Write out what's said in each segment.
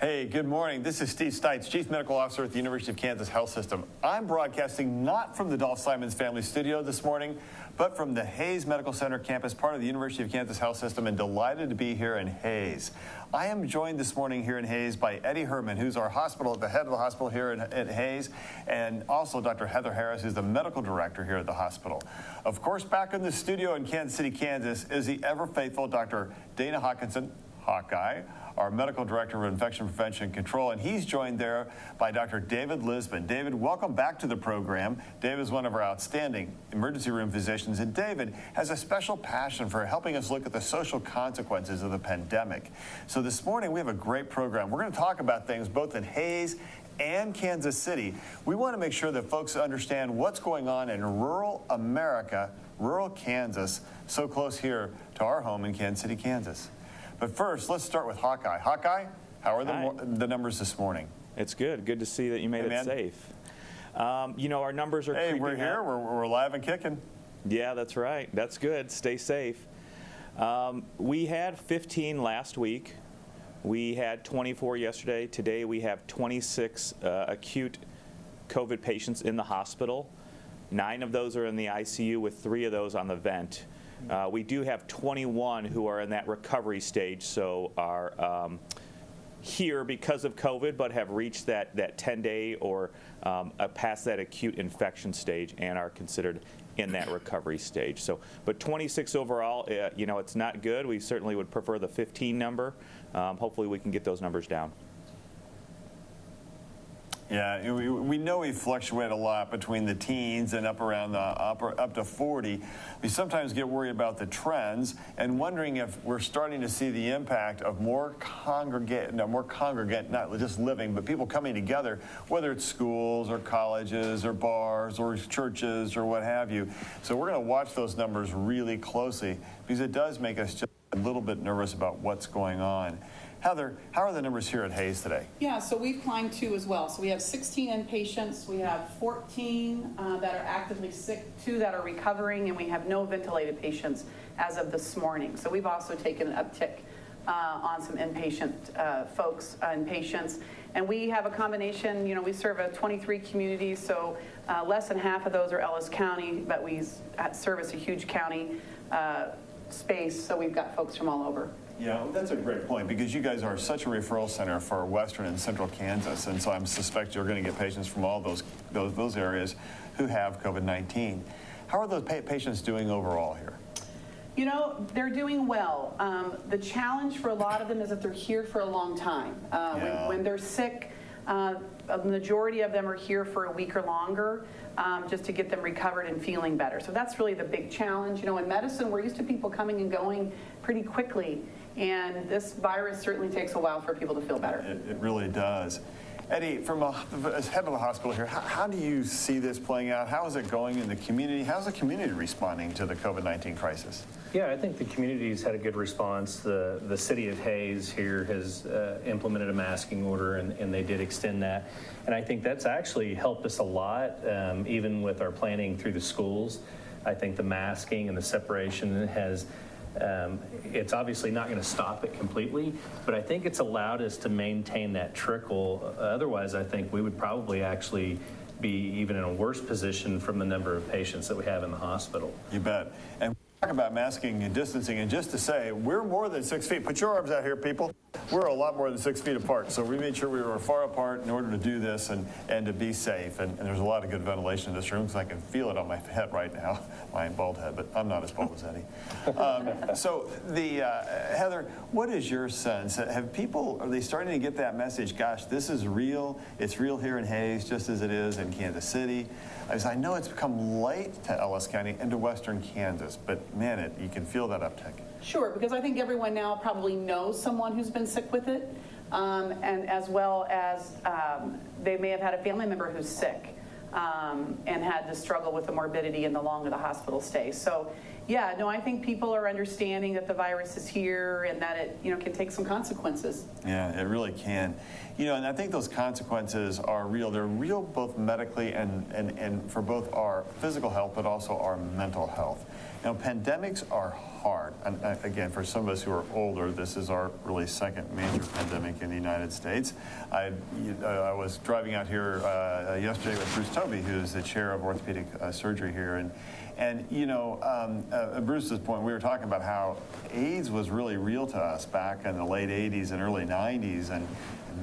Hey, good morning. This is Steve Stites, Chief Medical Officer at the University of Kansas Health System. I'm broadcasting not from the Dolph Simons Family Studio this morning, but from the Hays Medical Center campus, part of the University of Kansas Health System, and delighted to be here in Hays. I am joined this morning here in Hays by Eddie Herrman, who's our hospital, the head of the hospital here at Hays, and also Dr. Heather Harris, who's the medical director here at the hospital. Of course, back in the studio in Kansas City, Kansas, is the ever-faithful Dr. Dana Hawkinson, Hawkeye, our medical director of infection prevention and control, and he's joined there by Dr. David Lisbon. David, welcome back to the program. David is one of our outstanding emergency room physicians, and David has a special passion for helping us look at the social consequences of the pandemic. So this morning we have a great program. We're going to talk about things both in Hays and Kansas City. We want to make sure that folks understand what's going on in rural America, rural Kansas, so close here to our home in Kansas City, Kansas. But first, let's start with Hawkeye. Hawkeye, how are the numbers this morning? It's good. Good to see that you made it safe. You know, our numbers are creeping we're here. We're live and kicking. Yeah, that's right. That's good. Stay safe. We had 15 last week. We had 24 yesterday. Today we have 26 acute COVID patients in the hospital. 9 of those are in the ICU with 3 of those on the vent. We do have 21 who are in that recovery stage, so are here because of COVID, but have reached that 10-day or past that acute infection stage and are considered in that recovery stage. So, but 26 overall, you know, it's not good. We certainly would prefer the 15 number. Hopefully we can get those numbers down. Yeah, we know we fluctuate a lot between the teens and up around up to 40. We sometimes get worried about the trends and wondering if we're starting to see the impact of more congregate, not just living, but people coming together, whether it's schools or colleges or bars or churches or what have you. So we're going to watch those numbers really closely because it does make us just a little bit nervous about what's going on. Heather, how are the numbers here at Hays today? Yeah, so we've climbed 2 as well. So we have 16 inpatients, we have 14 that are actively sick, 2 that are recovering, and we have no ventilated patients as of this morning. So we've also taken an uptick on some inpatient folks and patients. And we have a combination, you know, we serve 23 communities, so less than half of those are Ellis County, but we service a huge county space, so we've got folks from all over. Yeah, that's a great point because you guys are such a referral center for western and central Kansas, and so I suspect you're going to get patients from all those areas who have COVID-19. How are those patients doing overall here? You know, they're doing well. The challenge for a lot of them is that they're here for a long time. When they're sick, a majority of them are here for a week or longer just to get them recovered and feeling better. So that's really the big challenge. You know, in medicine, we're used to people coming and going pretty quickly. And this virus certainly takes a while for people to feel better. It really does. Eddie, as head of the hospital here, how do you see this playing out? How is it going in the community? How's the community responding to the COVID-19 crisis? Yeah, I think the community's had a good response. The city of Hays here has implemented a masking order, and they did extend that. And I think that's actually helped us a lot, even with our planning through the schools. I think the masking and the separation has it's obviously not going to stop it completely, but I think it's allowed us to maintain that trickle. Otherwise, I think we would probably actually be even in a worse position from the number of patients that we have in the hospital. You bet. And talk about masking and distancing, and just to say, we're more than 6 feet. Put your arms out here, people. We're a lot more than 6 feet apart, so we made sure we were far apart in order to do this and to be safe. And there's a lot of good ventilation in this room because I can feel it on my head right now, my bald head, but I'm not as bald as Eddie. So Heather, what is your sense? Are they starting to get that message, gosh, this is real, it's real here in Hays just as it is in Kansas City? As I know it's become late to Ellis County and to western Kansas, but man, you can feel that uptick. Sure, because I think everyone now probably knows someone who's been sick with it, and as well as they may have had a family member who's sick. and had to struggle with the morbidity and the longer the hospital stay. So yeah, no, I think people are understanding that the virus is here and that it, can take some consequences. Yeah, it really can. And I think those consequences are real. They're real both medically and for both our physical health, but also our mental health. Pandemics are hard. And again, for some of us who are older, this is our really second major pandemic in the United States. I was driving out here yesterday with Bruce Tobey, who's the chair of orthopedic surgery here. And at Bruce's point, we were talking about how AIDS was really real to us back in the late 80s and early 90s. And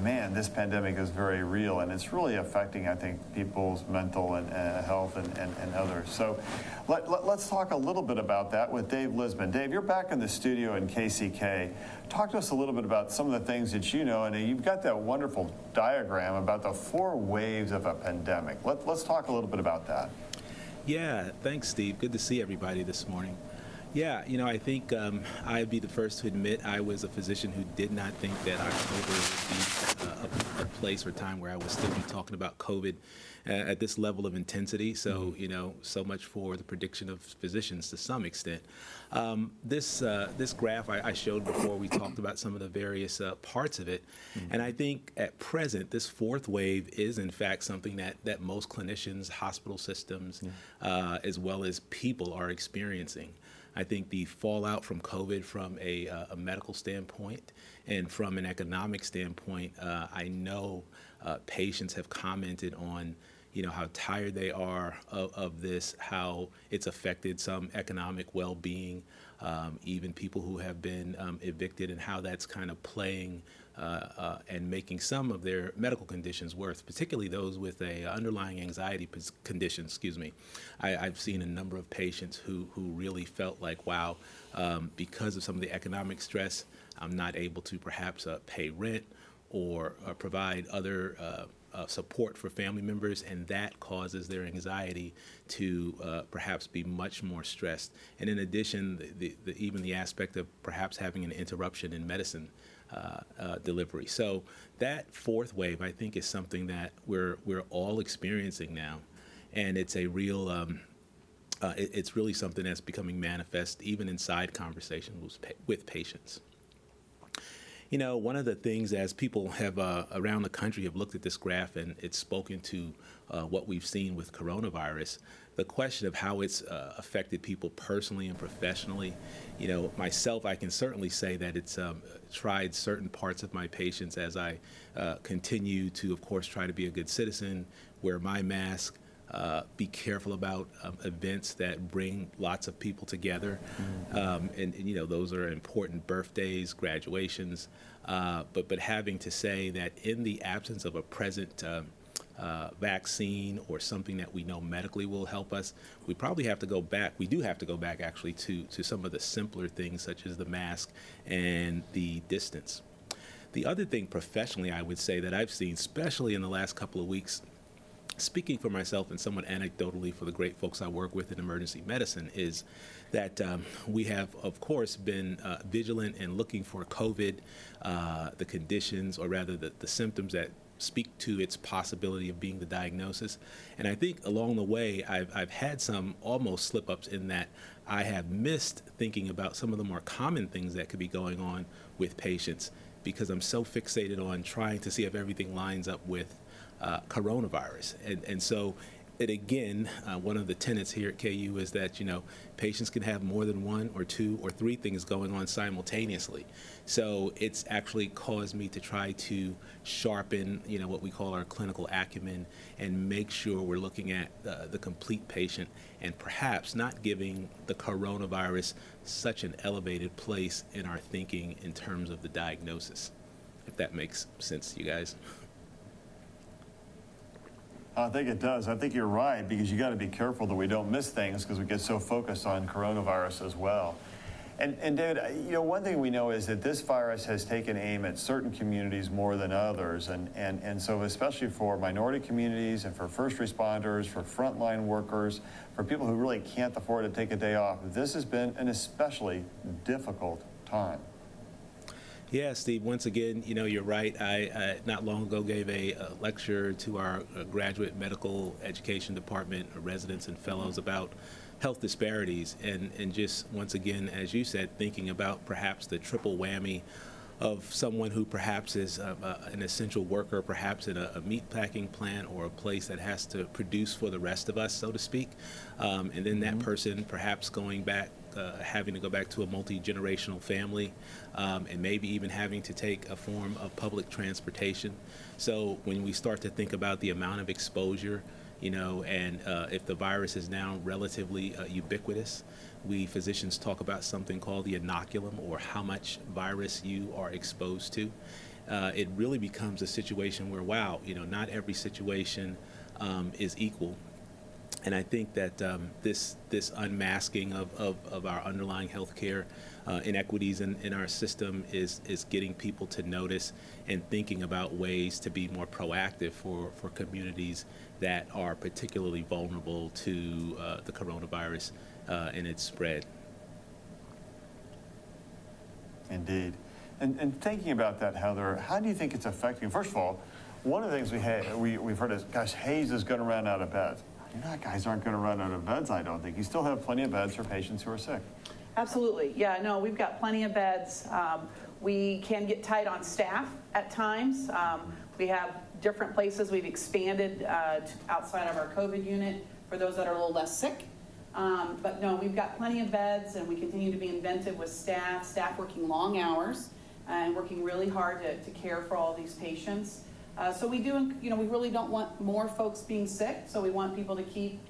man, this pandemic is very real, and it's really affecting, I think, people's mental and health and others. So let's talk a little bit about that with Dave Lisbon. Dave, you're back in the studio in KCK. Talk to us a little bit about some of the things that you know, and you've got that wonderful diagram about the 4 waves of a pandemic. Let's talk a little bit about that. Yeah, thanks, Steve. Good to see everybody this morning. Yeah, I think I'd be the first to admit I was a physician who did not think that October would be a place or time where I would still be talking about COVID at this level of intensity. So, so much for the prediction of physicians to some extent. This graph I showed before, we talked about some of the various parts of it. And I think at present, this 4th wave is in fact something that most clinicians, hospital systems, as well as people are experiencing. I think the fallout from COVID from a medical standpoint and from an economic standpoint, I know patients have commented on, how tired they are of this, how it's affected some economic well-being, even people who have been evicted, and how that's kind of playing and making some of their medical conditions worse, particularly those with a underlying anxiety condition, I've seen a number of patients who really felt like, wow, because of some of the economic stress, I'm not able to perhaps pay rent or provide other support for family members, and that causes their anxiety to perhaps be much more stressed. And in addition, even the aspect of perhaps having an interruption in medicine delivery. So that 4th wave, I think, is something that we're all experiencing now, and it's a real it's really something that's becoming manifest even inside conversations with patients. One of the things, as people have around the country have looked at this graph and it's spoken to what we've seen with coronavirus, the question of how it's affected people personally and professionally. Myself, I can certainly say that it's tried certain parts of my patients as I continue to, of course, try to be a good citizen, wear my mask, be careful about events that bring lots of people together. And those are important: birthdays, graduations. But having to say that in the absence of a present vaccine or something that we know medically will help us, we probably have to go back. We do have to go back actually to some of the simpler things, such as the mask and the distance. The other thing professionally, I would say, that I've seen, especially in the last couple of weeks, speaking for myself and somewhat anecdotally for the great folks I work with in emergency medicine, is that we have, of course, been vigilant and looking for COVID, the conditions, or rather the symptoms that speak to its possibility of being the diagnosis. And I think along the way, I've had some almost slip-ups in that I have missed thinking about some of the more common things that could be going on with patients, because I'm so fixated on trying to see if everything lines up with coronavirus. And so, it again, one of the tenets here at KU is that, patients can have more than 1 or 2 or 3 things going on simultaneously. So it's actually caused me to try to sharpen, what we call our clinical acumen, and make sure we're looking at the complete patient, and perhaps not giving the coronavirus such an elevated place in our thinking in terms of the diagnosis, if that makes sense to you guys. I think it does. I think you're right, because you got to be careful that we don't miss things, because we get so focused on coronavirus as well. And David, one thing we know is that this virus has taken aim at certain communities more than others. And so especially for minority communities and for first responders, for frontline workers, for people who really can't afford to take a day off, this has been an especially difficult time. Yeah, Steve, once again, you're right. I not long ago gave a lecture to our graduate medical education department residents and fellows about health disparities. And just once again, as you said, thinking about perhaps the triple whammy of someone who perhaps is an essential worker, perhaps in a meat packing plant or a place that has to produce for the rest of us, so to speak. And then that person perhaps going back, having to go back to a multi-generational family, and maybe even having to take a form of public transportation. So when we start to think about the amount of exposure, and if the virus is now relatively ubiquitous, we physicians talk about something called the inoculum, or how much virus you are exposed to. It really becomes a situation where, wow, not every situation is equal. And I think that this unmasking of our underlying healthcare inequities in our system is getting people to notice and thinking about ways to be more proactive for communities that are particularly vulnerable to the coronavirus and its spread. Indeed. And thinking about that, Heather, how do you think it's affecting? First of all, one of the things we've heard is, gosh, Hays is going to run out of beds. Guys aren't going to run out of beds, I don't think. You still have plenty of beds for patients who are sick. Absolutely. Yeah, no, we've got plenty of beds. We can get tight on staff at times. We have different places. We've expanded outside of our COVID unit for those that are a little less sick. But no, we've got plenty of beds, and we continue to be inventive with staff working long hours and working really hard to care for all these patients. So we do, we really don't want more folks being sick. So we want people to keep,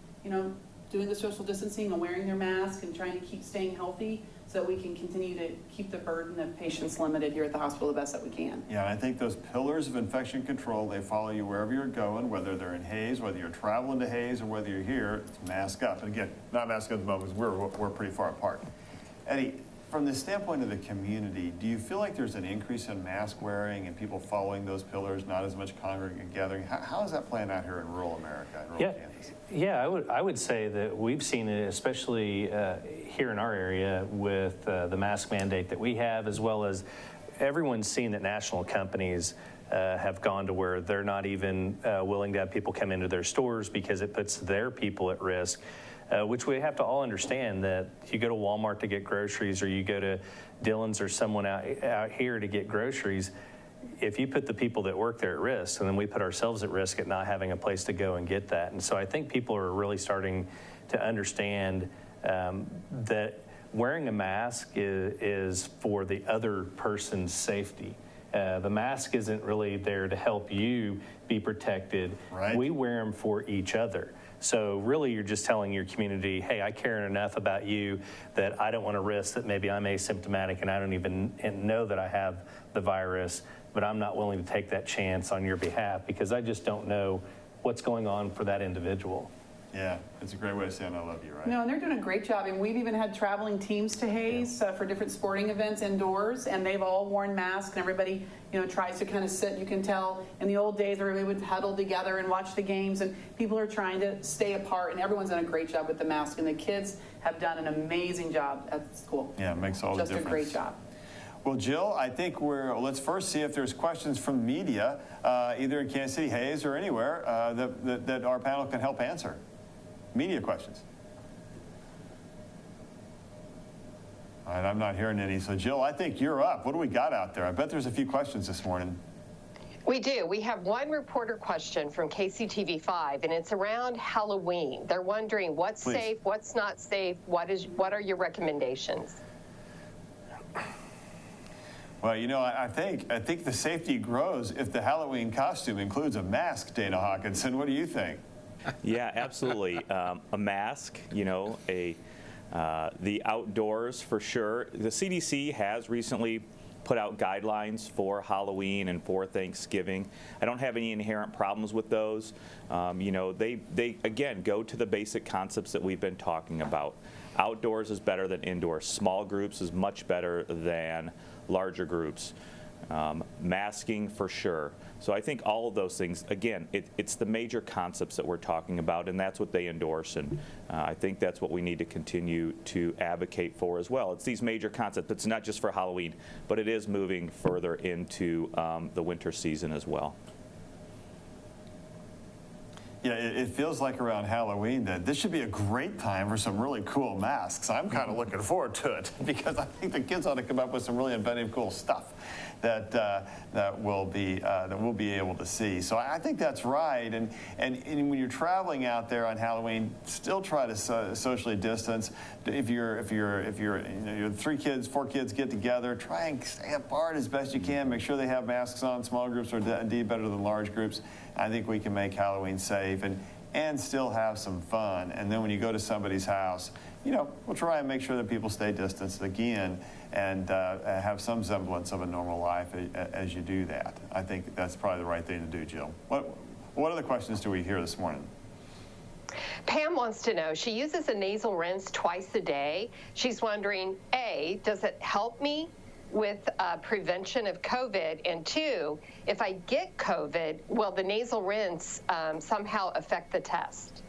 doing the social distancing and wearing their mask and trying to keep staying healthy so that we can continue to keep the burden of patients limited here at the hospital the best that we can. Yeah, and I think those pillars of infection control, they follow you wherever you're going, whether they're in Hays, whether you're traveling to Hays, or whether you're here, it's mask up. And again, not mask up at the moment because we're pretty far apart. Eddie, from the standpoint of the community, do you feel like there's an increase in mask wearing and people following those pillars, not as much congregate gathering? How is that playing out here in rural America, in rural Kansas? Yeah, I would say that we've seen it, especially here in our area, with the mask mandate that we have, as well as everyone's seen that national companies have gone to where they're not even willing to have people come into their stores because it puts their people at risk. Which we have to all understand, that you go to Walmart to get groceries, or you go to Dillon's or someone out here to get groceries, if you put the people that work there at risk, and then we put ourselves at risk at not having a place to go and get that. And so I think people are really starting to understand that wearing a mask is for the other person's safety. The mask isn't really there to help you be protected. Right. We wear them for each other. So really, you're just telling your community, hey, I care enough about you that I don't want to risk that maybe I'm asymptomatic and I don't even know that I have the virus, but I'm not willing to take that chance on your behalf because I just don't know what's going on for that individual. Yeah, it's a great way of saying I love you, right? No, and they're doing a great job. And we've even had traveling teams to Hays for different sporting events indoors, and they've all worn masks, and everybody, tries to kind of sit. You can tell in the old days, everybody would huddle together and watch the games, and people are trying to stay apart, and everyone's done a great job with the mask, and the kids have done an amazing job at school. Yeah, it makes all the difference. Just a great job. Well, Jill, I think let's first see if there's questions from media, either in Kansas City, Hays, or anywhere, that our panel can help answer. Media questions. All right, I'm not hearing any. So, Jill, I think you're up. What do we got out there? I bet there's a few questions this morning. We do. We have one reporter question from KCTV5, and it's around Halloween. They're wondering what's safe, what's not safe, what are your recommendations? Well, I think the safety grows if the Halloween costume includes a mask, Dana Hawkinson. What do you think? Yeah, absolutely. A mask, the outdoors for sure. The CDC has recently put out guidelines for Halloween and for Thanksgiving. I don't have any inherent problems with those. They again go to the basic concepts that we've been talking about. Outdoors is better than indoors. Small groups is much better than larger groups. Masking for sure. So I think all of those things, again, it's the major concepts that we're talking about, and that's what they endorse, and I think that's what we need to continue to advocate for as well. It's these major concepts. It's not just for Halloween, but it is moving further into the winter season as well. Yeah, it feels like around Halloween that this should be a great time for some really cool masks. I'm kind of looking forward to it because I think the kids ought to come up with some really inventive, cool stuff that we'll be able to see. So I think that's right. And when you're traveling out there on Halloween, still try to socially distance. If you're 3 kids, 4 kids get together, try and stay apart as best you can. Make sure they have masks on. Small groups are indeed better than large groups. I think we can make Halloween safe and still have some fun. And then when you go to somebody's house, we'll try and make sure that people stay distanced again and have some semblance of a normal life as you do that. I think that's probably the right thing to do, Jill. What other questions do we hear this morning? Pam wants to know, she uses a nasal rinse twice a day. She's wondering, A, does it help me with prevention of COVID? And 2, if I get COVID, will the nasal rinse somehow affect the test?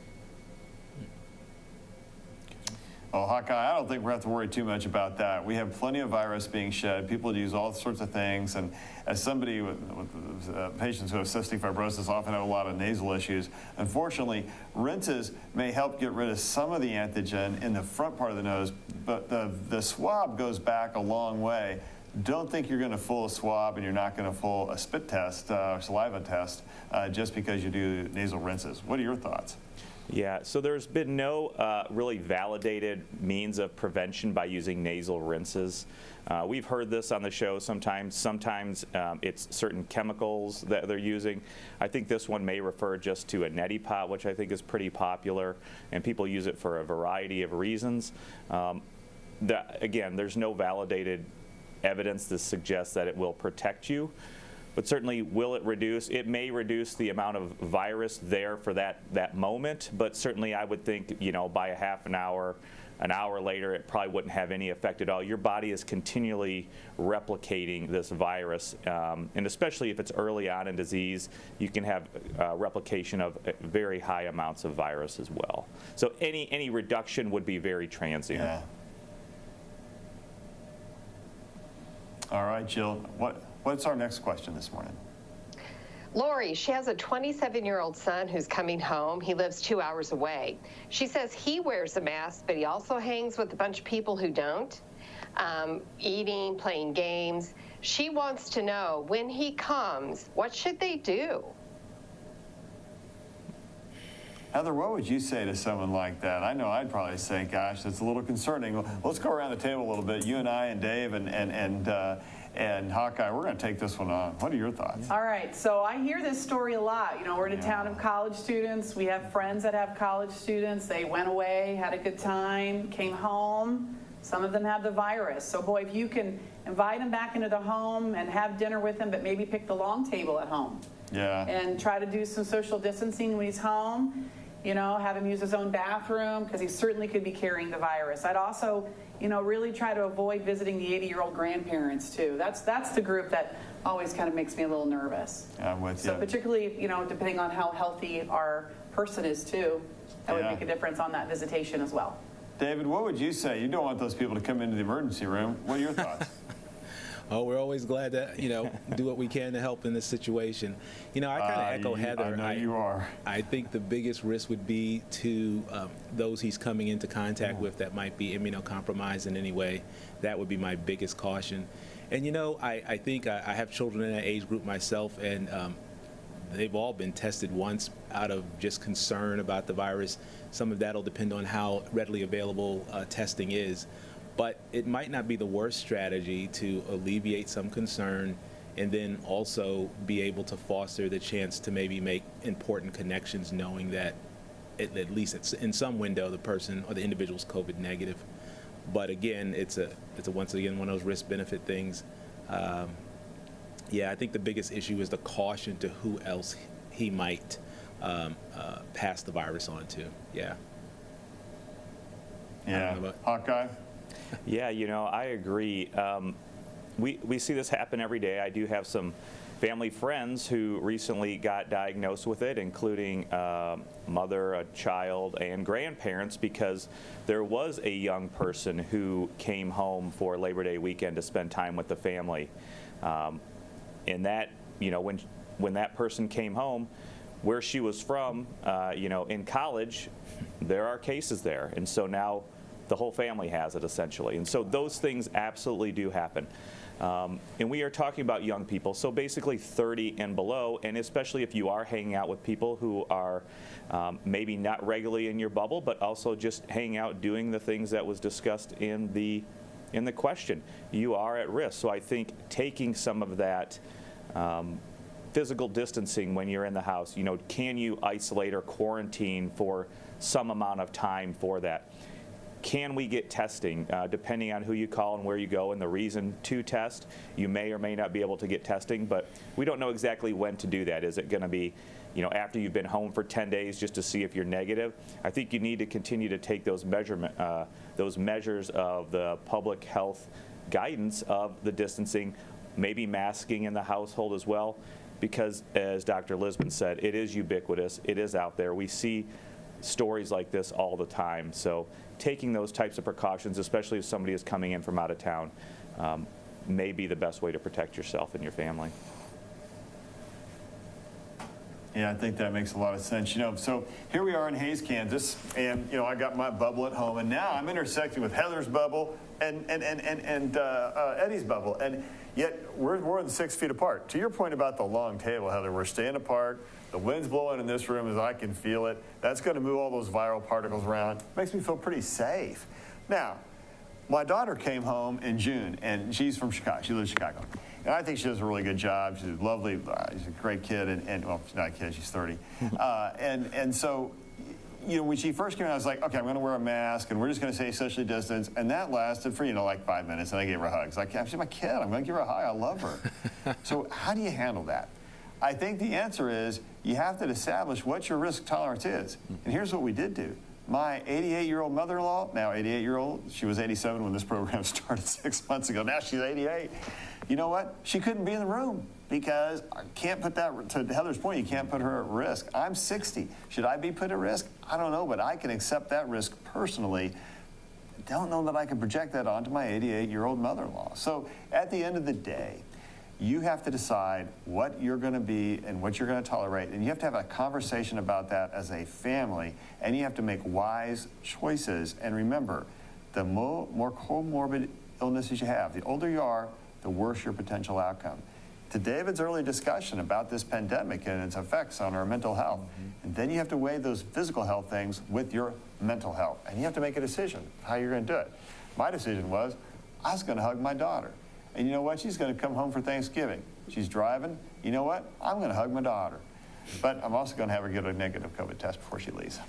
Oh, Hawkeye, I don't think we have to worry too much about that. We have plenty of virus being shed. People use all sorts of things. And as somebody with patients who have cystic fibrosis often have a lot of nasal issues, unfortunately, rinses may help get rid of some of the antigen in the front part of the nose, but the swab goes back a long way. Don't think you're going to fool a swab and you're not going to fool a spit test or saliva test just because you do nasal rinses. What are your thoughts? Yeah, so there's been no really validated means of prevention by using nasal rinses. We've heard this on the show sometimes. Sometimes it's certain chemicals that they're using. I think this one may refer just to a neti pot, which I think is pretty popular, and people use it for a variety of reasons. Again, there's no validated evidence that suggests that it will protect you. But certainly, will it reduce? It may reduce the amount of virus there for that moment, but certainly I would think, by a half an hour later, it probably wouldn't have any effect at all. Your body is continually replicating this virus, and especially if it's early on in disease, you can have replication of very high amounts of virus as well. So any reduction would be very transient. Yeah. All right, Jill, what's our next question this morning? Lori, she has a 27-year-old son who's coming home. He lives 2 hours away. She says he wears a mask, but he also hangs with a bunch of people who don't, eating, playing games. She wants to know, when he comes, what should they do? Heather, what would you say to someone like that? I know I'd probably say, gosh, that's a little concerning. Let's go around the table a little bit. You and I and Dave and Hawkeye, we're going to take this one on. What are your thoughts? All right, so I hear this story a lot. We're in a town of college students. We have friends that have college students. They went away, had a good time, came home. Some of them have the virus. So boy, if you can invite them back into the home and have dinner with them, but maybe pick the long table at home. Yeah. And try to do some social distancing when he's home. Have him use his own bathroom because he certainly could be carrying the virus. I'd also, really try to avoid visiting the 80-year-old grandparents too. That's the group that always kind of makes me a little nervous. I'm with you. So particularly, depending on how healthy our person is too, that would make a difference on that visitation as well. David, what would you say? You don't want those people to come into the emergency room. What are your thoughts? Oh, we're always glad to, do what we can to help in this situation. I kind of echo Heather. I know you are. I think the biggest risk would be to those he's coming into contact with that might be immunocompromised in any way. That would be my biggest caution. And, I think I have children in that age group myself, and they've all been tested once out of just concern about the virus. Some of that will depend on how readily available testing is. But it might not be the worst strategy to alleviate some concern and then also be able to foster the chance to maybe make important connections, knowing that at least it's in some window the person or the individual's COVID negative. But again, it's a once again one of those risk-benefit things. I think the biggest issue is the caution to who else he might pass the virus on to. Yeah. Yeah. Hawkeye? Yeah, I agree. we see this happen every day. I do have some family friends who recently got diagnosed with it, including mother, a child, and grandparents, because there was a young person who came home for Labor Day weekend to spend time with the family. And that, when that person came home, where she was from, in college, there are cases there. And so now the whole family has it, essentially. And so those things absolutely do happen. And we are talking about young people, so basically 30 and below, and especially if you are hanging out with people who are maybe not regularly in your bubble, but also just hanging out doing the things that was discussed in the question, you are at risk. So I think taking some of that physical distancing when you're in the house, can you isolate or quarantine for some amount of time for that? Can we get testing? Depending on who you call and where you go and the reason to test, you may or may not be able to get testing, but we don't know exactly when to do that. Is it going to be, after you've been home for 10 days just to see if you're negative? I think you need to continue to take those measures of the public health guidance of the distancing, maybe masking in the household as well, because as Dr. Lisbon said, it is ubiquitous. It is out there. We see stories like this all the time. So taking those types of precautions, especially if somebody is coming in from out of town, may be the best way to protect yourself and your family. Yeah, I think that makes a lot of sense. So here we are in Hays, Kansas, and I got my bubble at home, and now I'm intersecting with Heather's bubble and Eddie's bubble, and yet we're 6 feet apart. To your point about the long table, Heather, we're staying apart. The wind's blowing in this room as I can feel it. That's going to move all those viral particles around. Makes me feel pretty safe. Now, my daughter came home in June, and she's from Chicago. She lives in Chicago. And I think she does a really good job. She's a lovely, she's a great kid, and well, she's not a kid, she's 30. And so, when she first came in, I was like, okay, I'm going to wear a mask, and we're just going to stay socially distanced. And that lasted for, like 5 minutes, and I gave her a hug. It's like, she's my kid. I'm going to give her a hug. I love her. So how do you handle that? I think the answer is you have to establish what your risk tolerance is. And here's what we did do. My 88-year-old mother-in-law, now 88-year-old, she was 87 when this program started 6 months ago. Now she's 88. You know what? She couldn't be in the room because I can't put that, to Heather's point, you can't put her at risk. I'm 60. Should I be put at risk? I don't know, but I can accept that risk personally. Don't know that I can project that onto my 88-year-old mother-in-law. So at the end of the day, you have to decide what you're going to be and what you're going to tolerate, and you have to have a conversation about that as a family, and you have to make wise choices. And remember, the more comorbid illnesses you have, the older you are, the worse your potential outcome. To David's early discussion about this pandemic and its effects on our mental health, and then you have to weigh those physical health things with your mental health, and you have to make a decision how you're going to do it. My decision was I was going to hug my daughter. And you know what? She's going to come home for Thanksgiving. She's driving. You know what? I'm going to hug my daughter. But I'm also going to have her get a negative COVID test before she leaves.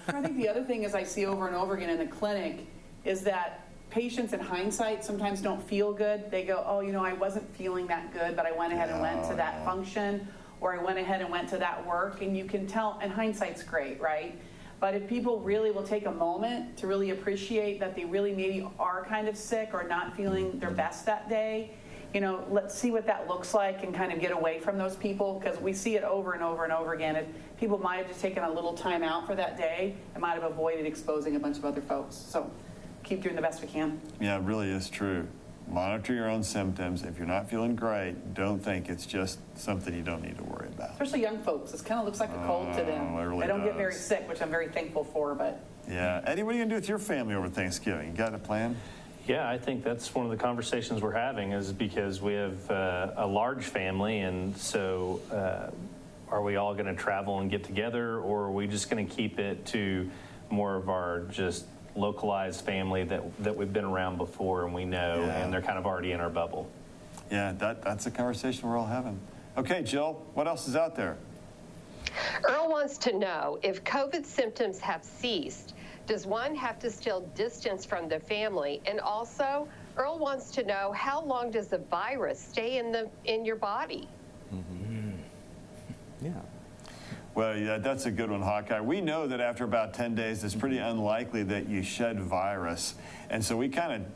I think the other thing is I see over and over again in the clinic is that patients in hindsight sometimes don't feel good. They go, oh, I wasn't feeling that good, but I went ahead and went to that function, or I went ahead and went to that work. And you can tell, and hindsight's great, right? But if people really will take a moment to really appreciate that they really maybe are kind of sick or not feeling their best that day, let's see what that looks like and kind of get away from those people, because we see it over and over and over again. If people might have just taken a little time out for that day, it might have avoided exposing a bunch of other folks. So keep doing the best we can. Yeah, it really is true. Monitor your own symptoms. If you're not feeling great, don't think it's just something you don't need to worry about. Especially young folks. It kind of looks like a cold to them. It really they don't does. get very sick, which I'm very thankful for. But yeah. Eddie, what are you going to do with your family over Thanksgiving? You got a plan? Yeah, I think that's one of the conversations we're having, is because we have a large family, and so are we all going to travel and get together, or are we just going to keep it to more of our just localized family that we've been around before and we know, and they're kind of already in our bubble? Yeah, that's a conversation we're all having. Okay, Jill, what else is out there? Earl wants to know, if COVID symptoms have ceased, does one have to still distance from the family? And also, Earl wants to know, how long does the virus stay in your body? Yeah. Well, yeah, that's a good one, Hawkeye. We know that after about 10 days, it's pretty unlikely that you shed virus. And so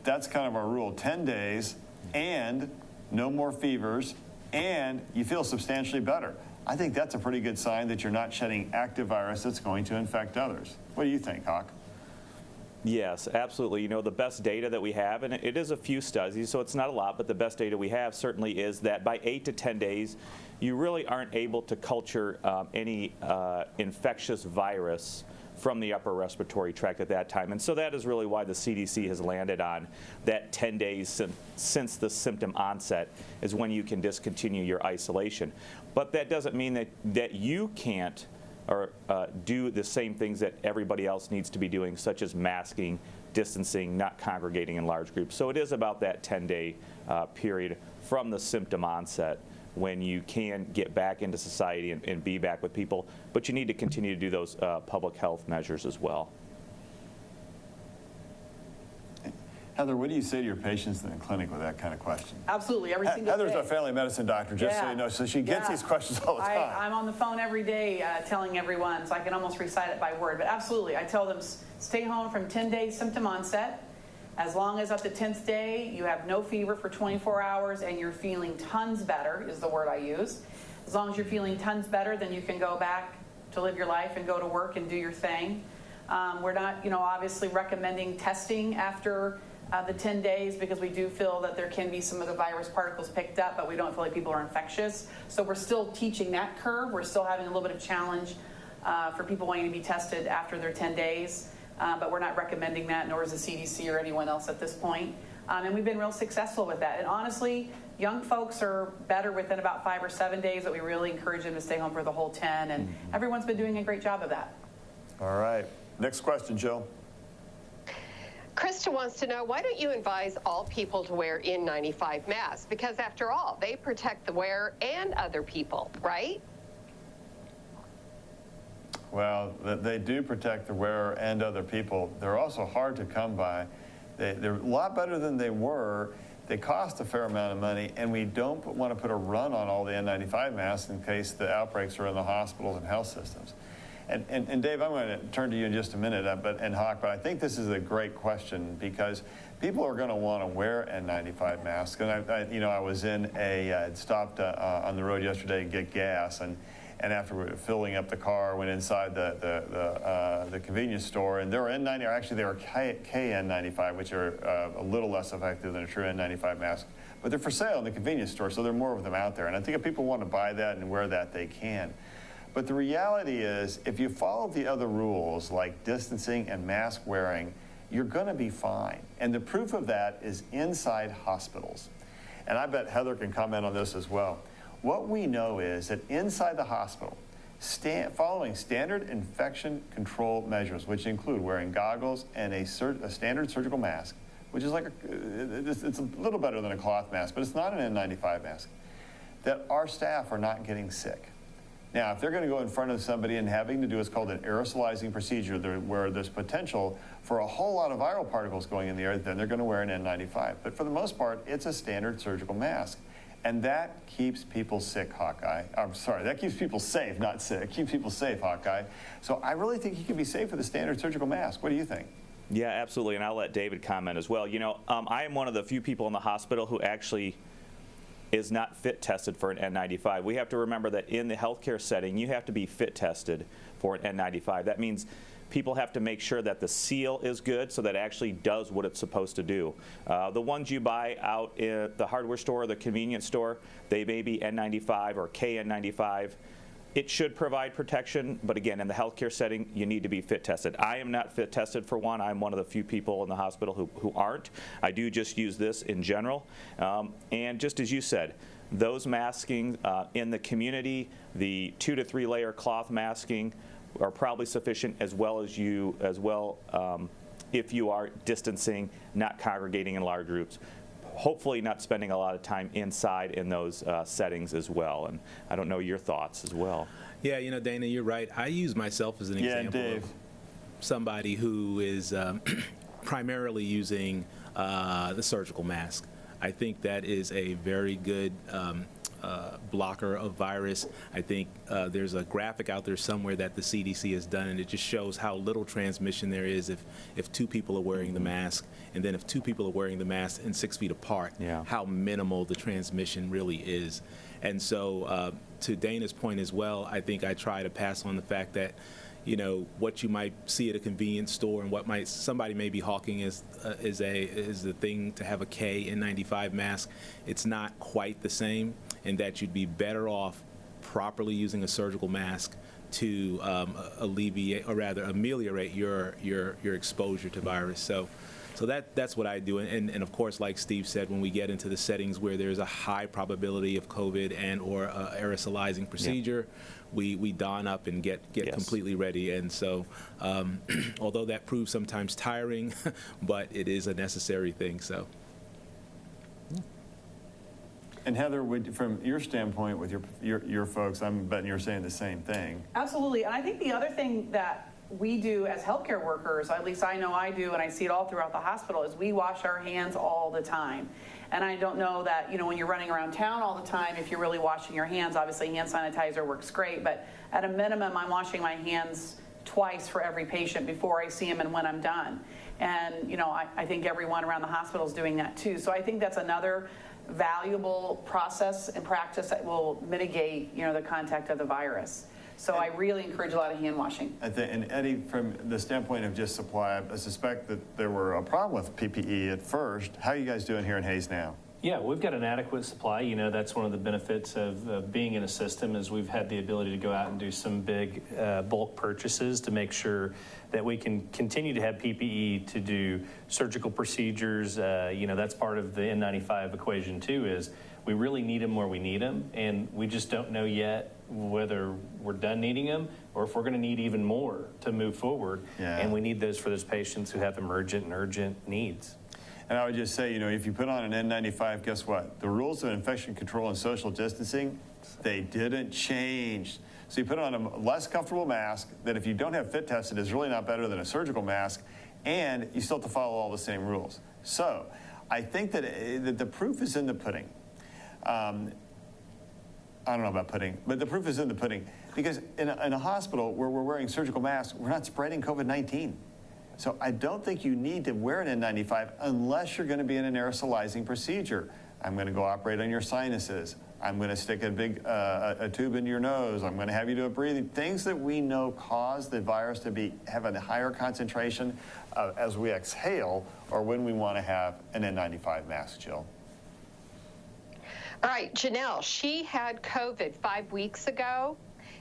that's kind of our rule, 10 days, and no more fevers, and you feel substantially better. I think that's a pretty good sign that you're not shedding active virus that's going to infect others. What do you think, Hawk? Yes, absolutely. You know, the best data that we have, and it is a few studies, so it's not a lot, but the best data we have certainly is that by 8 to 10 days, you really aren't able to culture any infectious virus from the upper respiratory tract at that time. And so that is really why the CDC has landed on that 10 days since the symptom onset is when you can discontinue your isolation. But that doesn't mean that you can't or do the same things that everybody else needs to be doing, such as masking, distancing, not congregating in large groups. So it is about that 10-day period from the symptom onset when you can get back into society and be back with people, but you need to continue to do those public health measures as well. Heather, what do you say to your patients in the clinic with that kind of question? Absolutely, every single day. Heather's a family medicine doctor, just so Yeah. you know, so she gets Yeah. these questions all the time. I'm on the phone every day telling everyone, so I can almost recite it by word. But absolutely, I tell them stay home from 10 days symptom onset. As long as at the 10th day you have no fever for 24 hours and you're feeling tons better, is the word I use. As long as you're feeling tons better, then you can go back to live your life and go to work and do your thing. We're not, obviously recommending testing after the 10 days because we do feel that there can be some of the virus particles picked up, but we don't feel like people are infectious. So we're still teaching that curve. We're still having a little bit of challenge for people wanting to be tested after their 10 days. But we're not recommending that, nor is the CDC or anyone else at this point. And we've been real successful with that. And honestly, young folks are better within about 5 or 7 days, but we really encourage them to stay home for the whole 10. And everyone's been doing a great job of that. All right. Next question, Jill. Krista wants to know, why don't you advise all people to wear N95 masks? Because after all, they protect the wearer and other people, right? Well, they do protect the wearer and other people. They're also hard to come by. They're a lot better than they were. They cost a fair amount of money, and we don't want to put a run on all the N95 masks in case the outbreaks are in the hospitals and health systems. And Dave, I'm going to turn to you in just a minute, and Hawk, but I think this is a great question because people are going to want to wear N95 masks. And I was stopped on the road yesterday to get gas, and after we were filling up the car, went inside the convenience store, and there were N90, or actually they were KN95, which are a little less effective than a true N95 mask. But they're for sale in the convenience store, so there are more of them out there. And I think if people want to buy that and wear that, they can. But the reality is, if you follow the other rules like distancing and mask wearing, you're going to be fine. And the proof of that is inside hospitals. And I bet Heather can comment on this as well. What we know is that inside the hospital, following standard infection control measures, which include wearing goggles and a standard surgical mask, which is it's a little better than a cloth mask, but it's not an N95 mask, that our staff are not getting sick. Now, if they're going to go in front of somebody and having to do what's called an aerosolizing procedure where there's potential for a whole lot of viral particles going in the air, then they're going to wear an N95. But for the most part, it's a standard surgical mask. And that keeps people sick, Hawkeye. I'm sorry, that keeps people safe, not sick. Keeps people safe, Hawkeye. So I really think you can be safe with a standard surgical mask. What do you think? Yeah, absolutely, and I'll let David comment as well. I am one of the few people in the hospital who actually is not fit tested for an N95. We have to remember that in the healthcare setting, you have to be fit tested for an N95. That means people have to make sure that the seal is good so that it actually does what it's supposed to do. The ones you buy out in the hardware store or the convenience store, they may be N95 or KN95. It should provide protection, but again, in the healthcare setting, you need to be fit tested. I am not fit tested for one. I'm one of the few people in the hospital who aren't. I do just use this in general. And just as you said, those masking in the community, the 2 to 3 layer cloth masking are probably sufficient, as well if you are distancing, not congregating in large groups. Hopefully not spending a lot of time inside in those settings as well. And I don't know your thoughts as well. Yeah, Dana, you're right. I use myself as an example of somebody who is primarily using the surgical mask. I think that is a very good blocker of virus. I think there's a graphic out there somewhere that the CDC has done, and it just shows how little transmission there is if two people are wearing the mask, and then if two people are wearing the mask and 6 feet apart, how minimal the transmission really is. And so to Dana's point as well, I think I try to pass on the fact that, you know, what you might see at a convenience store and what somebody may be hawking is the thing to have a KN95 mask. It's not quite the same, in that you'd be better off properly using a surgical mask to alleviate, or rather ameliorate your exposure to virus. So that's what I do. And of course, like Steve said, when we get into the settings where there's a high probability of COVID and or aerosolizing procedure, we don up and get completely ready. And so although that proves sometimes tiring, but it is a necessary thing. So. And Heather, from your standpoint with your folks, I'm betting you're saying the same thing. Absolutely. And I think the other thing that we do as healthcare workers, at least I know I do, and I see it all throughout the hospital, is we wash our hands all the time. And I don't know that, you know, when you're running around town all the time, if you're really washing your hands, obviously hand sanitizer works great, but at a minimum, I'm washing my hands twice for every patient before I see them and when I'm done. And, you know, I think everyone around the hospital is doing that too. So I think that's another valuable process and practice that will mitigate, you know, the contact of the virus. So I really encourage a lot of hand washing. And Eddie, from the standpoint of just supply, I suspect that there were a problem with PPE at first. How are you guys doing here in Hays now? Yeah, we've got an adequate supply. You know, that's one of the benefits of being in a system, is we've had the ability to go out and do some big bulk purchases to make sure that we can continue to have PPE to do surgical procedures. You know, that's part of the N95 equation too, is we really need them where we need them, and we just don't know yet whether we're done needing them or if we're going to need even more to move forward. And we need those for those patients who have emergent and urgent needs. And I would just say, you know, if you put on an N95, guess what? The rules of infection control and social distancing, they didn't change. So you put on a less comfortable mask that, if you don't have fit tested, is really not better than a surgical mask, and you still have to follow all the same rules. So I think that the proof is in the pudding. I don't know about pudding, but the proof is in the pudding, because in a hospital where we're wearing surgical masks, we're not spreading COVID-19. So I don't think you need to wear an N95 unless you're going to be in an aerosolizing procedure. I'm going to go operate on your sinuses. I'm going to stick a big a tube in your nose. I'm going to have you do a breathing. Things that we know cause the virus to have a higher concentration as we exhale, or when we want to have an N95 mask, Jill. All right, Janelle, she had COVID 5 weeks ago.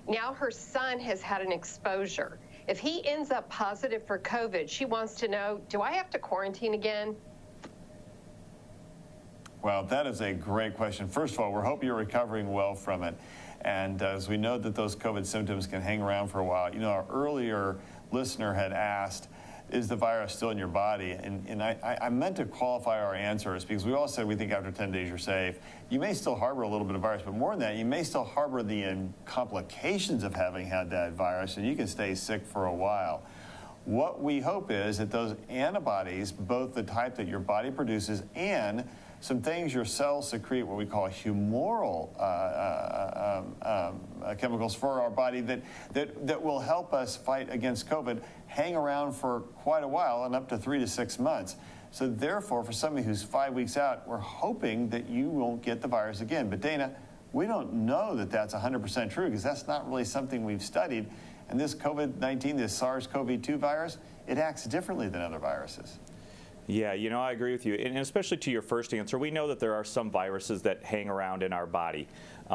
Now her son has had an exposure. If he ends up positive for COVID, she wants to know, do I have to quarantine again? Well, that is a great question. First of all, we hope you're recovering well from it. And as we know that those COVID symptoms can hang around for a while, you know, our earlier listener had asked, is the virus still in your body? And I meant to qualify our answers, because we all said we think after 10 days you're safe. You may still harbor a little bit of virus, but more than that, you may still harbor the complications of having had that virus, and you can stay sick for a while. What we hope is that those antibodies, both the type that your body produces and some things your cells secrete, what we call humoral chemicals for our body that will help us fight against COVID, hang around for quite a while, and up to 3 to 6 months. So therefore, for somebody who's 5 weeks out, we're hoping that you won't get the virus again. But Dana, we don't know that that's 100% true, because that's not really something we've studied. And this COVID-19, this SARS-CoV-2 virus, it acts differently than other viruses. Yeah, you know, I agree with you. And especially to your first answer, we know that there are some viruses that hang around in our body.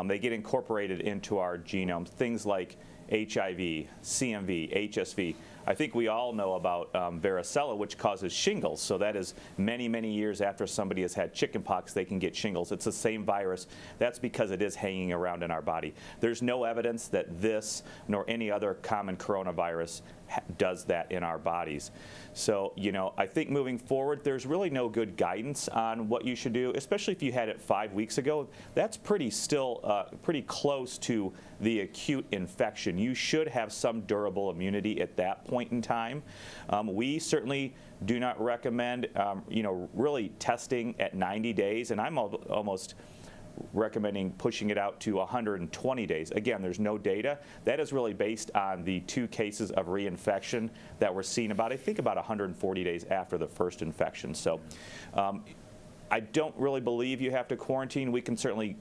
They get incorporated into our genome, things like HIV, CMV, HSV. I think we all know about varicella, which causes shingles. So that is many, many years after somebody has had chickenpox, they can get shingles. It's the same virus. That's because it is hanging around in our body. There's no evidence that this nor any other common coronavirus does that in our bodies. So, you know, I think moving forward, there's really no good guidance on what you should do, especially if you had it 5 weeks ago. That's pretty close to the acute infection. You should have some durable immunity at that point in time. We certainly do not recommend, you know, really testing at 90 days, and I'm almost recommending pushing it out to 120 days. Again, there's no data. That is really based on the 2 cases of reinfection that were seen about 140 days after the first infection. So I don't really believe you have to quarantine. We can certainly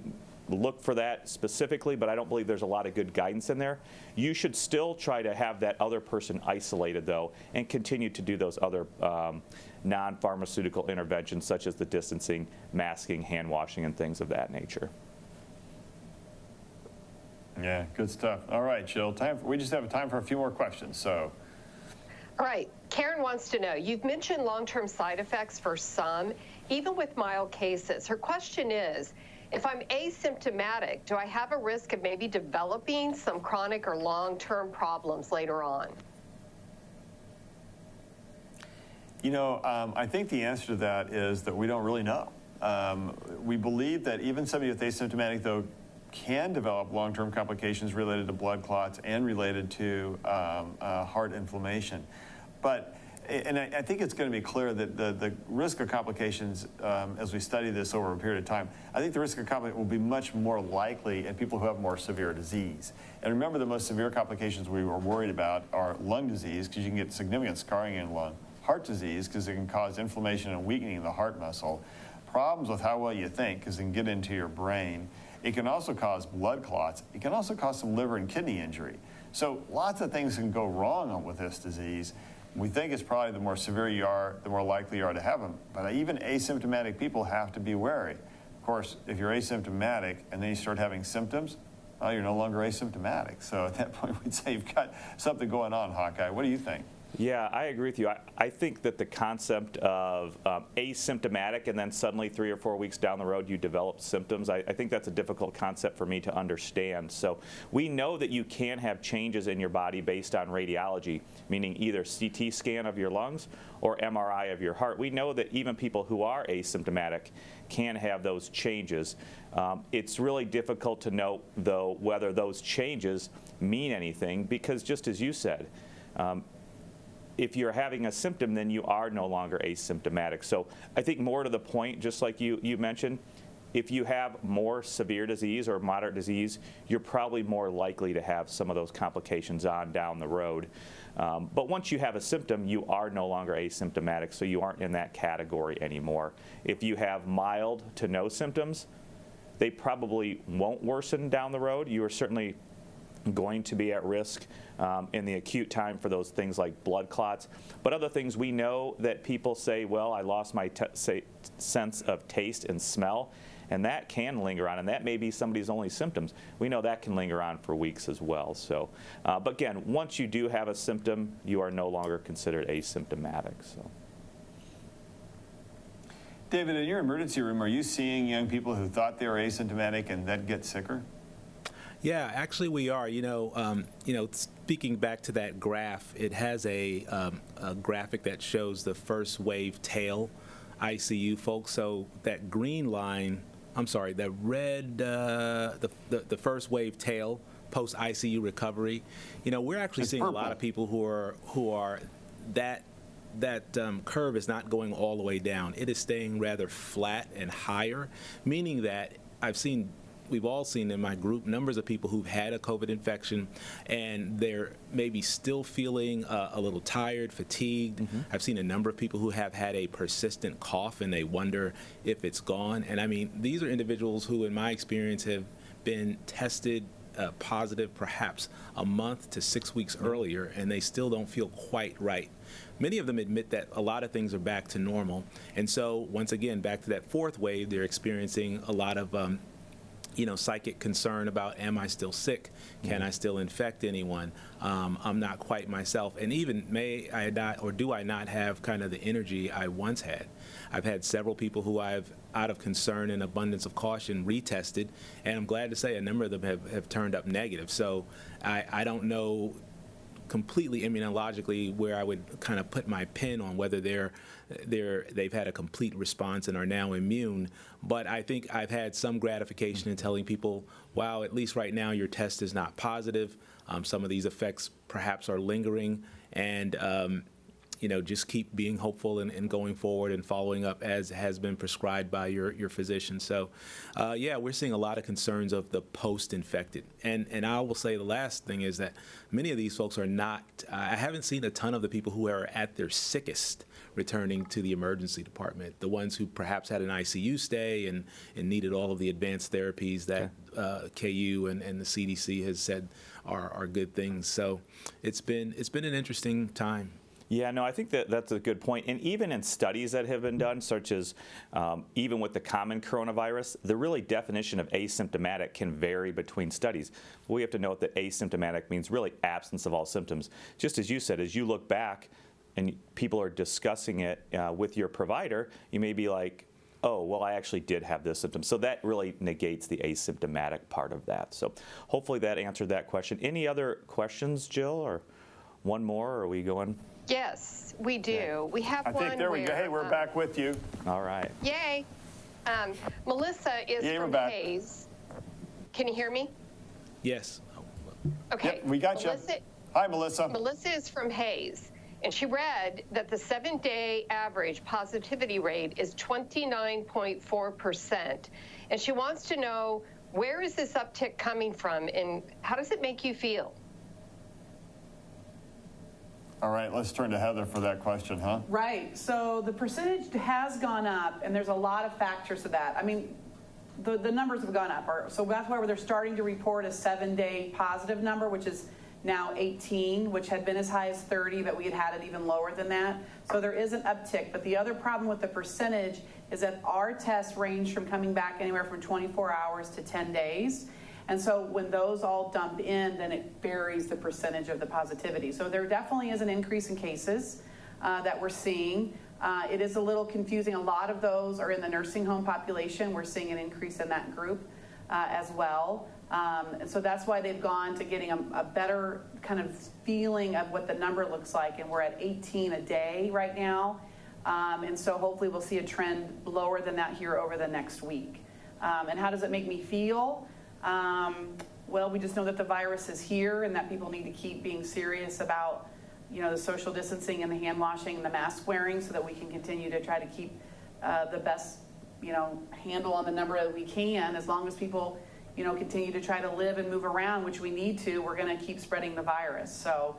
look for that specifically, but I don't believe there's a lot of good guidance in there. You should still try to have that other person isolated, though, and continue to do those other non-pharmaceutical interventions, such as the distancing, masking, hand washing, and things of that nature. Yeah, good stuff. All right, Jill, we just have time for a few more questions. So, All right, Karen wants to know, you've mentioned long-term side effects for some, even with mild cases. Her question is, if I'm asymptomatic, do I have a risk of maybe developing some chronic or long-term problems later on? you know, I think the answer to that is that we don't really know. We believe that even somebody with asymptomatic, though, can develop long-term complications related to blood clots and related to heart inflammation. But, and I think it's going to be clear that the risk of complications, as we study this over a period of time, I think the risk of complications will be much more likely in people who have more severe disease. And remember, the most severe complications we were worried about are lung disease, because you can get significant scarring in lung, heart disease, because it can cause inflammation and weakening of the heart muscle, problems with how well you think, because it can get into your brain. It can also cause blood clots. It can also cause some liver and kidney injury. So lots of things can go wrong with this disease. We think it's probably the more severe you are, the more likely you are to have them. But even asymptomatic people have to be wary. Of course, if you're asymptomatic and then you start having symptoms, well, you're no longer asymptomatic. So at that point, we'd say you've got something going on, Hawkeye. What do you think? Yeah, I agree with you. I think that the concept of asymptomatic and then suddenly 3 or 4 weeks down the road you develop symptoms, I think that's a difficult concept for me to understand. So we know that you can have changes in your body based on radiology, meaning either CT scan of your lungs or MRI of your heart. We know that even people who are asymptomatic can have those changes. It's really difficult to know, though, whether those changes mean anything, because just as you said, if you're having a symptom, then you are no longer asymptomatic. So I think more to the point, just like you mentioned, if you have more severe disease or moderate disease, you're probably more likely to have some of those complications on down the road. But once you have a symptom, you are no longer asymptomatic, so you aren't in that category anymore. If you have mild to no symptoms, they probably won't worsen down the road. You are certainly going to be at risk in the acute time for those things like blood clots. But other things, we know that people say, well, I lost my sense of taste and smell, and that can linger on, and that may be somebody's only symptoms. We know that can linger on for weeks as well. So, but again, once you do have a symptom, you are no longer considered asymptomatic. So. David, in your emergency room, are you seeing young people who thought they were asymptomatic and then get sicker? Yeah, actually we are. Speaking back to that graph, it has a graphic that shows the first wave tail ICU folks. So that green line, the red, the first wave tail post ICU recovery. We're actually seeing purple. A lot of people who are that curve is not going all the way down. It is staying rather flat and higher, meaning that we've all seen in my group numbers of people who've had a COVID infection and they're maybe still feeling a little tired, fatigued. Mm-hmm. I've seen a number of people who have had a persistent cough and they wonder if it's gone. And I mean, these are individuals who, in my experience, have been tested positive perhaps a month to 6 weeks earlier, and they still don't feel quite right. Many of them admit that a lot of things are back to normal. And so, once again, back to that fourth wave, they're experiencing a lot of psychic concern about, am I still sick? Can I still infect anyone? I'm not quite myself. And even may I not, or do I not have kind of the energy I once had? I've had several people who I've, out of concern and abundance of caution, retested, and I'm glad to say a number of them have turned up negative. So I don't know completely immunologically where I would kind of put my pin on whether they've had a complete response and are now immune. But I think I've had some gratification in telling people, wow, at least right now your test is not positive. Some of these effects perhaps are lingering, and just keep being hopeful and going forward and following up as has been prescribed by your physician. So, yeah, we're seeing a lot of concerns of the post-infected. And I will say the last thing is that many of these folks are not, I haven't seen a ton of the people who are at their sickest returning to the emergency department, the ones who perhaps had an ICU stay and needed all of the advanced therapies that KU and the CDC has said are good things. So it's been an interesting time. Yeah, no, I think that's a good point. And even in studies that have been done, such as even with the common coronavirus, the really definition of asymptomatic can vary between studies. We have to note that asymptomatic means really absence of all symptoms. Just as you said, as you look back and people are discussing it with your provider, you may be like, oh, well, I actually did have this symptom. So that really negates the asymptomatic part of that. So hopefully that answered that question. Any other questions, Jill, or one more, or are we going? Yes, we do. Okay. We have one. I think there we go. Hey, we're back with you. All right. Yay. Melissa is from Hays. Can you hear me? Yes. Okay. Yep, we got you. Hi, Melissa. Melissa is from Hays, and she read that the 7-day average positivity rate is 29.4%. And she wants to know, where is this uptick coming from, and how does it make you feel? All right, let's turn to Heather for that question, huh? Right. So the percentage has gone up, and there's a lot of factors to that. I mean, the numbers have gone up. So that's why they're starting to report a 7-day positive number, which is now 18, which had been as high as 30, but we had it even lower than that. So there is an uptick. But the other problem with the percentage is that our tests range from coming back anywhere from 24 hours to 10 days. And so when those all dump in, then it varies the percentage of the positivity. So there definitely is an increase in cases that we're seeing. It is a little confusing. A lot of those are in the nursing home population. We're seeing an increase in that group as well. And so that's why they've gone to getting a better kind of feeling of what the number looks like. And we're at 18 a day right now. And so hopefully we'll see a trend lower than that here over the next week. And how does it make me feel? Well, we just know that the virus is here and that people need to keep being serious about, the social distancing and the hand washing and the mask wearing so that we can continue to try to keep the best, handle on the number that we can. As long as people, continue to try to live and move around, which we need to, we're going to keep spreading the virus. So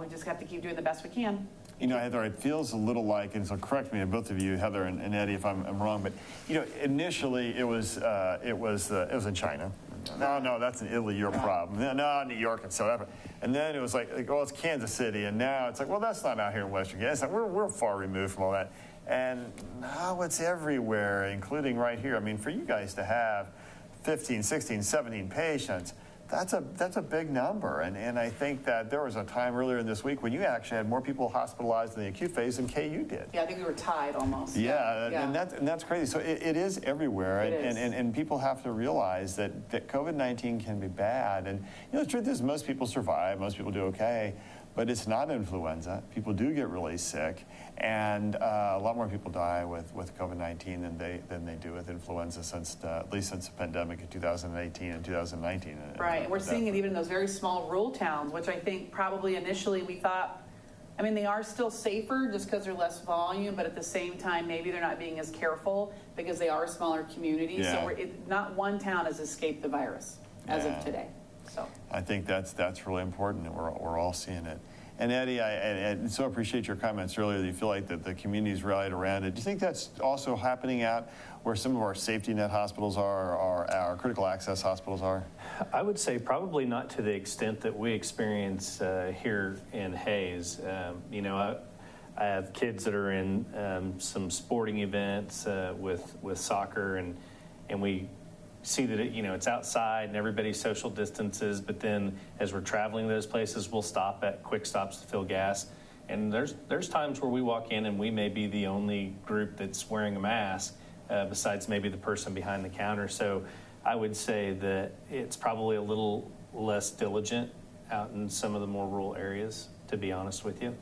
we just have to keep doing the best we can. Heather, it feels a little like, and so correct me, both of you, Heather and Eddie, if I'm wrong, but initially it was in China. No, that's in Italy, your problem. No, New York and so that. And then it was like, oh, it's Kansas City, and now it's like, well, that's not out here in Western Kansas. Like, we're far removed from all that, and now it's everywhere, including right here. I mean, for you guys to have 15, 16, 17 patients. That's a big number, and I think that there was a time earlier in this week when you actually had more people hospitalized in the acute phase than KU did. Yeah, I think we were tied almost. Yeah. And that's crazy. So it is everywhere, and people have to realize that COVID-19 can be bad. And the truth is, most people survive, most people do okay, but it's not influenza. People do get really sick, and a lot more people die with COVID-19 than they do with influenza at least since the pandemic in 2018 and 2019. Right, and we're seeing it even in those very small rural towns, which I think probably initially we thought, they are still safer just because they're less volume, but at the same time, maybe they're not being as careful because they are smaller communities. Yeah. So not one town has escaped the virus as of today. So I think that's really important, and we're all seeing it. And Eddie, I so appreciate your comments earlier that you feel like that the community's rallied around it. Do you think that's also happening out where some of our safety net hospitals are, or our critical access hospitals are? I would say probably not to the extent that we experience here in Hays. I have kids that are in some sporting events with soccer, and we see that it's outside and everybody social distances, but then as we're traveling to those places, we'll stop at quick stops to fill gas. And there's times where we walk in and we may be the only group that's wearing a mask, besides maybe the person behind the counter. So I would say that it's probably a little less diligent out in some of the more rural areas, to be honest with you.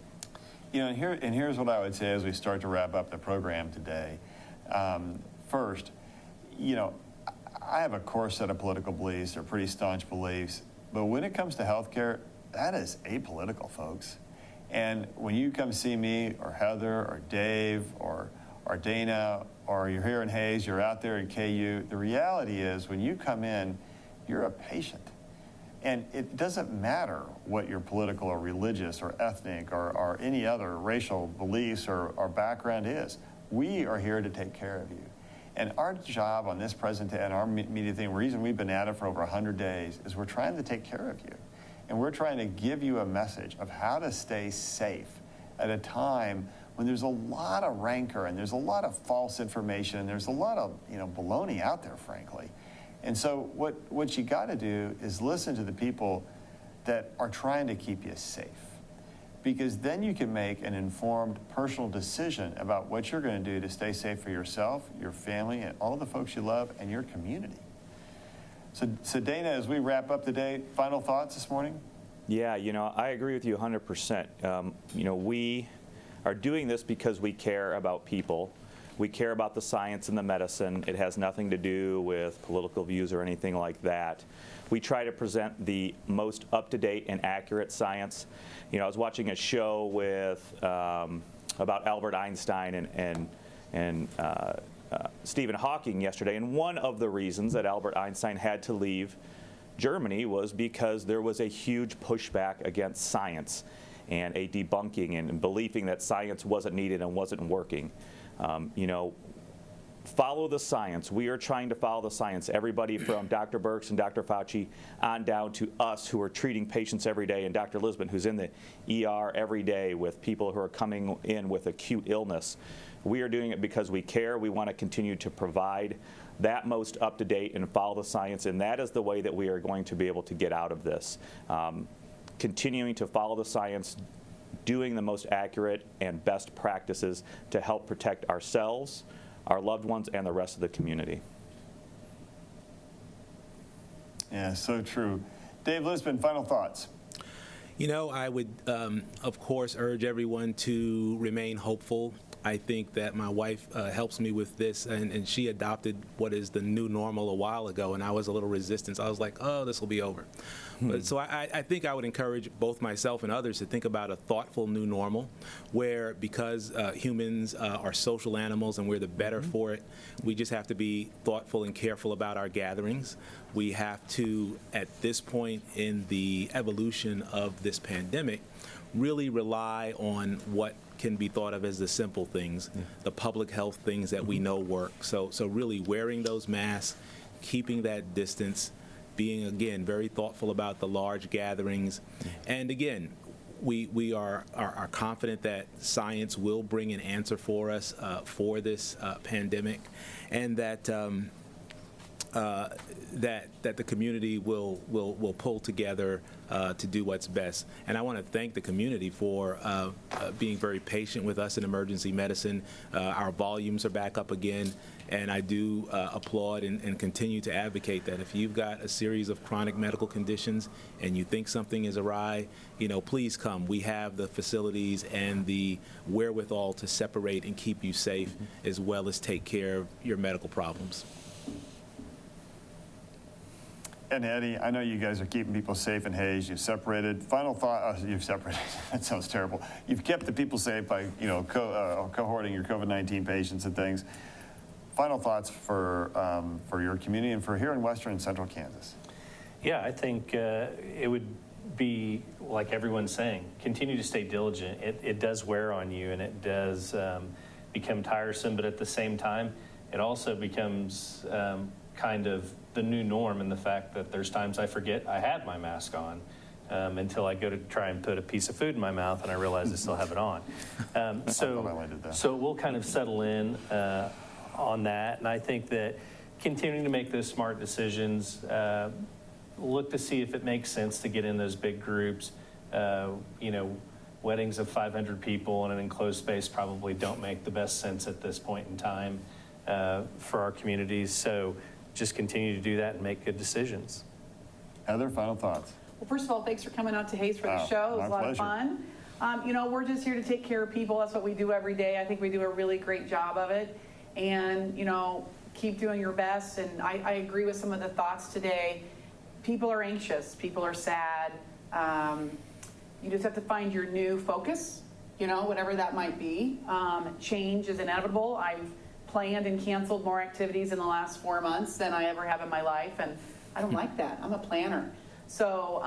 And here's what I would say as we start to wrap up the program today. First, I have a core set of political beliefs. They're pretty staunch beliefs. But when it comes to healthcare, that is apolitical, folks. And when you come see me or Heather or Dave or Dana, or you're here in Hays, you're out there in KU, the reality is when you come in, you're a patient. And it doesn't matter what your political or religious or ethnic or any other racial beliefs or background is. We are here to take care of you. And our job on this presentation and our media thing, the reason we've been at it for over 100 days is we're trying to take care of you. And we're trying to give you a message of how to stay safe at a time when there's a lot of rancor and there's a lot of false information and there's a lot of baloney out there, frankly. And so what you got to do is listen to the people that are trying to keep you safe, because then you can make an informed personal decision about what you're going to do to stay safe for yourself, your family, and all the folks you love and your community. So Dana, as we wrap up the day, final thoughts this morning? Yeah, I agree with you 100%. We are doing this because we care about people. We care about the science and the medicine. It has nothing to do with political views or anything like that. We try to present the most up-to-date and accurate science. I was watching a show with about Albert Einstein and Stephen Hawking yesterday, and one of the reasons that Albert Einstein had to leave Germany was because there was a huge pushback against science and a debunking and believing that science wasn't needed and wasn't working. Follow the science. We are trying to follow the science. Everybody from Dr. Birx and Dr. Fauci on down to us who are treating patients every day, and Dr. Lisbon, who's in the ER every day with people who are coming in with acute illness. We are doing it because we care. We want to continue to provide that most up-to-date and follow the science, and that is the way that we are going to be able to get out of this. Continuing to follow the science, doing the most accurate and best practices to help protect ourselves, our loved ones, and the rest of the community. Yeah, so true. Dave Lisbon, final thoughts. I would, of course, urge everyone to remain hopeful. I think that my wife helps me with this, and she adopted what is the new normal a while ago, and I was a little resistant. So I was like, oh, this will be over. But so I think I would encourage both myself and others to think about a thoughtful new normal where, because humans are social animals and we're the better for it, we just have to be thoughtful and careful about our gatherings. We have to, at this point in the evolution of this pandemic, really rely on what can be thought of as the simple things, the public health things that we know work. So really wearing those masks, keeping that distance, being, again, very thoughtful about the large gatherings. And again, we are confident that science will bring an answer for us for this pandemic, and that that the community will pull together to do what's best. And I want to thank the community for being very patient with us in emergency medicine. Our volumes are back up again, and I do applaud and continue to advocate that if you've got a series of chronic medical conditions and you think something is awry, please come. We have the facilities and the wherewithal to separate and keep you safe, as well as take care of your medical problems. And Eddie, I know you guys are keeping people safe in Hays. You've separated. Final thought, you've separated. That sounds terrible. You've kept the people safe by, cohorting your COVID-19 patients and things. Final thoughts for your community and for here in Western and Central Kansas. Yeah, I think it would be, like everyone's saying, continue to stay diligent. It does wear on you, and it does become tiresome, but at the same time, it also becomes kind of the new norm in the fact that there's times I forget I had my mask on until I go to try and put a piece of food in my mouth and I realize I still have it on. So we'll kind of settle in on that, and I think that continuing to make those smart decisions, look to see if it makes sense to get in those big groups. Weddings of 500 people in an enclosed space probably don't make the best sense at this point in time for our communities. So just continue to do that and make good decisions. Heather, final thoughts. Well, first of all, thanks for coming out to Hays for the show. It was a lot of fun. We're just here to take care of people. That's what we do every day. I think we do a really great job of it. And, keep doing your best. And I agree with some of the thoughts today. People are anxious. People are sad. you just have to find your new focus, you know, whatever that might be. Change is inevitable. I've planned and canceled more activities in the last 4 months than I ever have in my life, and I don't like that. I'm a planner. So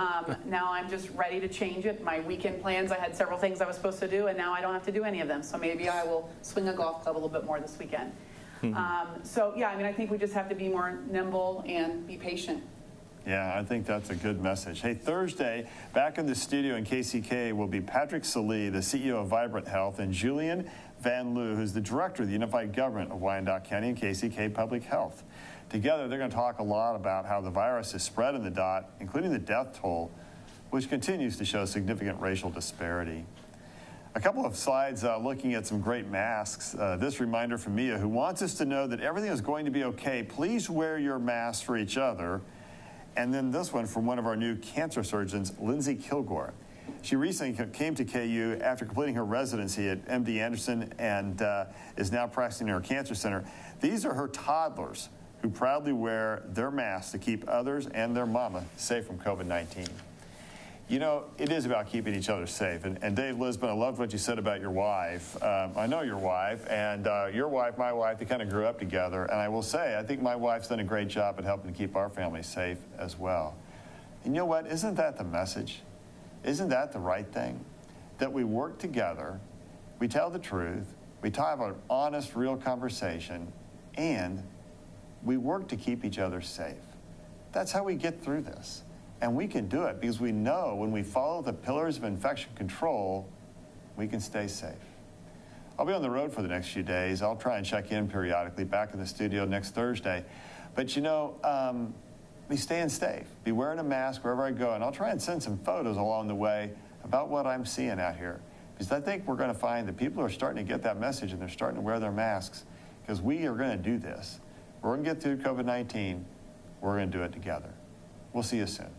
now I'm just ready to change it. My weekend plans, I had several things I was supposed to do, and now I don't have to do any of them. So maybe I will swing a golf club a little bit more this weekend. So yeah, I mean, I think we just have to be more nimble and be patient. Yeah, I think that's a good message. Hey, Thursday, back in the studio in KCK will be Patrick Salee, the CEO of Vibrant Health, and Julian Van Loo, who's the director of the Unified Government of Wyandotte County and KCK Public Health. Together, they're going to talk a lot about how the virus has spread in the dot, including the death toll, which continues to show significant racial disparity. A couple of slides looking at some great masks. This reminder from Mia, who wants us to know that everything is going to be okay. Please wear your mask for each other. And then this one from one of our new cancer surgeons, Lindsay Kilgore. She recently came to KU after completing her residency at MD Anderson and is now practicing in her cancer center. These are her toddlers who proudly wear their masks to keep others and their mama safe from COVID-19. You know, it is about keeping each other safe. And Dave Lisbon, I loved what you said about your wife. I know your wife, and your wife, my wife, they kind of grew up together. And I will say, I think my wife's done a great job at helping to keep our family safe as well. And you know what? Isn't that the message? Isn't that the right thing? That we work together, we tell the truth, we have an honest, real conversation, and we work to keep each other safe. That's how we get through this. And we can do it because we know when we follow the pillars of infection control, we can stay safe. I'll be on the road for the next few days. I'll try and check in periodically, back in the studio next Thursday. But you know, be staying safe. Be wearing a mask wherever I go. And I'll try and send some photos along the way about what I'm seeing out here. Because I think we're going to find that people are starting to get that message and they're starting to wear their masks. Because we are going to do this. We're going to get through COVID-19. We're going to do it together. We'll see you soon.